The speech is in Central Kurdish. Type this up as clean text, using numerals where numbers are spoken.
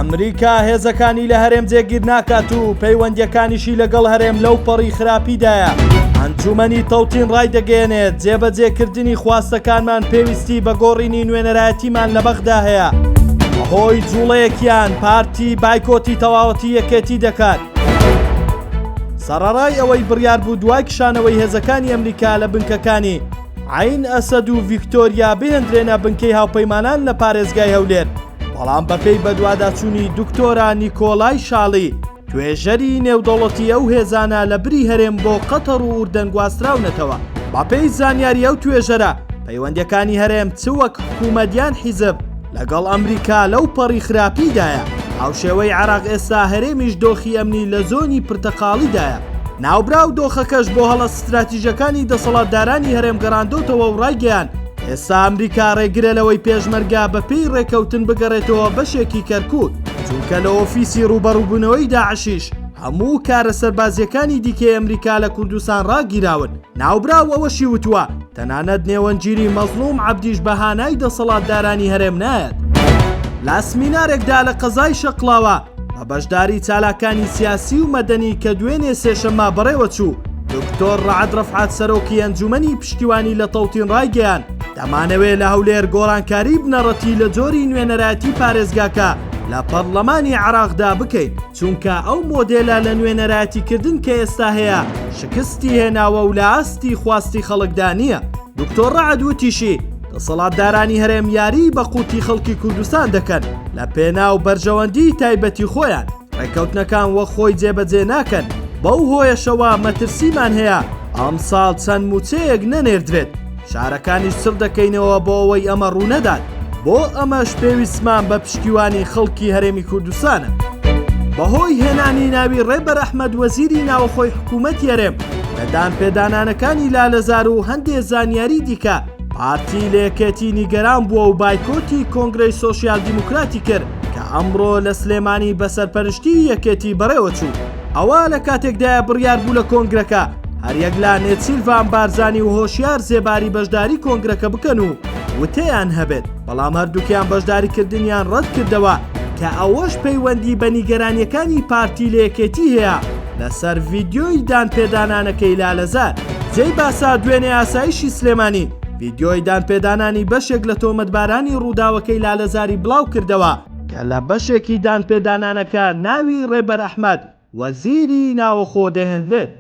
ئەمریکا هێزەکانی لە هەرێم جێگیر ناکات و پەیوەندیەکانیشی لەگەڵ هەرێم لەو پەڕی خراپیدایە. ئەنجومەنی تەوتین ڕای دەگەێنێت جێبەجێکردنی خواستەکانمان پێویستی بە گۆڕینی نوێنەرایەتیمان لە بەغدا هەیە. بەهۆی جوڵەیەکیان پارتی بایکۆتی تەواوەتی یەکێتی دەکات. سەرەڕای ئەوەی بڕیار بوو دوای کشانەوەی هێزەکانی ئەمریکا لە بنکەکانی عین ئەسەد و ڤیکتۆریا بهێنرێنە بنکەی هاوپەیمانان لە پارێزگای هەولێر، بەڵام بەپێی بەدواداچوونی دکتۆرا نیکۆلای شاڵی توێژەری نێودەوڵەتی ئەو هێزانە لە بری هەرێم بۆ قەتەر و ئوردەن گواستراونەتەوە. بەپێی زانیاری ئەو توێژەرە پەیوەندیەکانی هەرێم چ وەک حکوومەتیان حیزب لەگەڵ ئەمریکا لەو پەڕی خراپیدایە. هاوشێوەی عێراق ئێستا هەرێمیش دۆخی ئەمنی لە زۆنی پرتەقاڵیدایە. ناوبراو دۆخەکەش بۆ هەڵە ستراتیژەکانی دەسەڵاتدارانی هەرێم گەڕاندۆتەوە و ڕایگەیان ئێستا ئەمریکا ڕێگرە لەوەی پێشمەرگا بەپێی ڕێکەوتن بگەڕێتەوە بەشێکی کەرکووت، چونکە لە ئۆفیسی ڕوبەڕووبوونەوەی داعشیش هەموو کارە سەربازیەکانی دیکەی ئەمریکا لە کوردستان ڕاگیراون. ناوبراو ئەوەشی وتووە تەنانەت نێوەنگیری مەزلوم عەبدیش بەهانای دەسەڵاتدارانی هەرێم نایەت. لە سمینارێکدا لە قەزای شەقڵاوە بە بەشداری چالاکانی سیاسی و مەدەنی کە دوێنێ سێشەممە بەڕێوە چوو، دکتۆر ڕەعەد ڕەفعات سەرۆکی ئەنجومەنی پشتیوانی لە تەوتین ڕایگەیان دەمانەوێت لە هەولێر گۆڕانکاری بنەڕەتی لە جۆری نوێنەرایەتی پارێزگاکە لە پەرلەمانی عێراقدا بکەین، چونکە ئەو مۆدێلە لە نوێنەرایەتیکردن کە ئێستا هەیە شکستی هێناوە و لە ئاستی خواستی خەڵکدا نییە. دکتۆر ڕەعەد وتیشی دەسەڵاتدارانی هەرێم یاری بە قوتی خەڵکی کوردستان دەکەن لە پێناو بەرژەوەندی تایبەتی خۆیان، ڕێکەوتنەکان وەک خۆی جێبەجێ ناکەن. بەو هۆیەشەوە مەترسیمان هەیە ئەمساڵ چەند موچەیەک نەنێردرێت، شارەکانیش سڕ دەکەینەوە بۆ ئەوەی ئەمە ڕوونەدات. بۆ ئەمەش پێویستمان بە پشتیوانی خەڵکی هەرێمی کوردستانە. بەهۆی هێنانی ناوی ڕێبەر ئەحمەد وەزیری ناوخۆی حکوومەتی هەرێم لە دانپێدانانەکانی لالەزار و هەندێک زانیاری دیکە، پارتی لە یەکێتی نیگەران بووە و بایکۆتی کۆنگرەی سۆشیال دیموکراتی کرد کە ئەمڕۆ لە سلێمانی بەسەرپەرشتی یەکێتی بەڕێوە چوو. ئەوە لە کاتێکدایە بڕیار بوو لە کۆنگرەکە هەریەک لا نێچیلڤان بارزانی و هۆشیار زێباری بەشداری کۆنگرەکە بکەن و وتەیان هەبێت، بەڵام هەردووکیان بەشداریکردنیان ڕەت کردەوە کە ئەوەش پەیوەندی بە نیگەرانیەکانی پارتی لە یەکێتی هەیە لەسەر ڤیدیۆی دانپێدانانەکەی لالەزار. جێی باسا دوێنێ ئاسایشی سلێمانی ڤیدیۆی دانپێدانانی بەشێک لە تۆمەتبارانی ڕووداوەکەی لالەزاری بڵاو کردەوە کە لە بەشێکی دانپێدانانەکە ناوی ڕێبەر ئەحمەد وەزیری ناوخۆ دەهێنرێت.